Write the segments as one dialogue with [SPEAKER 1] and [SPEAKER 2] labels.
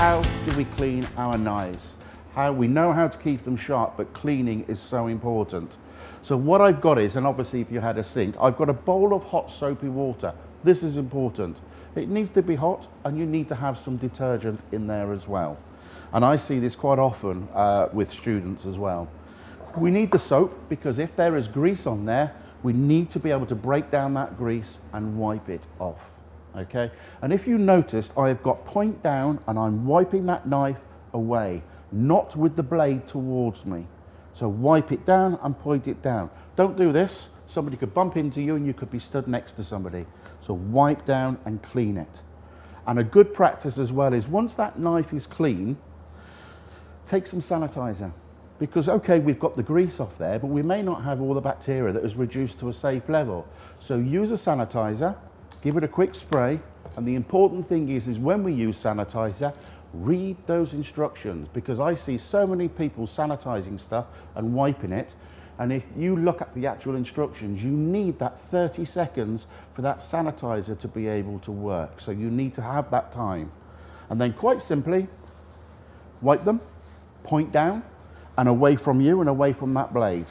[SPEAKER 1] how do we clean our knives? We know how to keep them sharp, but cleaning is so important. So what I've got is, and obviously if you had a sink, I've got a bowl of hot soapy water. This is important. It needs to be hot, and you need to have some detergent in there as well. And I see this quite often with students as well. We need the soap because if there is grease on there, we need to be able to break down that grease and wipe it off, okay? And if you noticed, I've got point down and I'm wiping that knife away, not with the blade towards me. So wipe it down and point it down. Don't do this. Somebody could bump into you and you could be stood next to somebody. So wipe down and clean it. And a good practice as well is once that knife is clean, take some sanitizer. Because, okay, we've got the grease off there, but we may not have all the bacteria that is reduced to a safe level. So use a sanitizer, give it a quick spray, and the important thing is when we use sanitizer, read those instructions, because I see so many people sanitizing stuff and wiping it, and if you look at the actual instructions, you need that 30 seconds for that sanitizer to be able to work. So you need to have that time. And then quite simply, wipe them, point down, and away from you and away from that blade.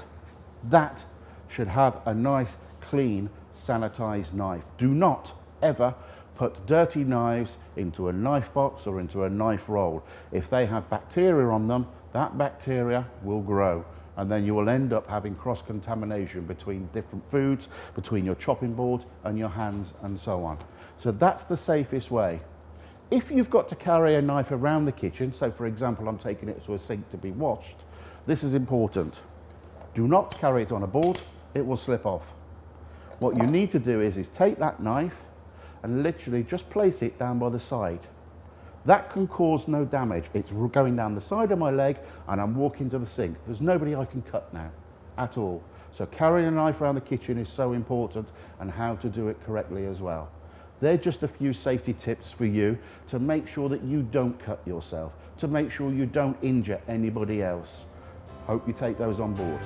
[SPEAKER 1] That should have a nice, clean, sanitized knife. Do not ever put dirty knives into a knife box or into a knife roll. If they have bacteria on them, that bacteria will grow, and then you will end up having cross-contamination between different foods, between your chopping board and your hands and so on. So that's the safest way. If you've got to carry a knife around the kitchen, so for example, I'm taking it to a sink to be washed, this is important. Do not carry it on a board, it will slip off. What you need to do is take that knife and literally just place it down by the side. That can cause no damage. It's going down the side of my leg and I'm walking to the sink. There's nobody I can cut now, at all. So carrying a knife around the kitchen is so important, and how to do it correctly as well. They're just a few safety tips for you to make sure that you don't cut yourself, to make sure you don't injure anybody else. Hope you take those on board.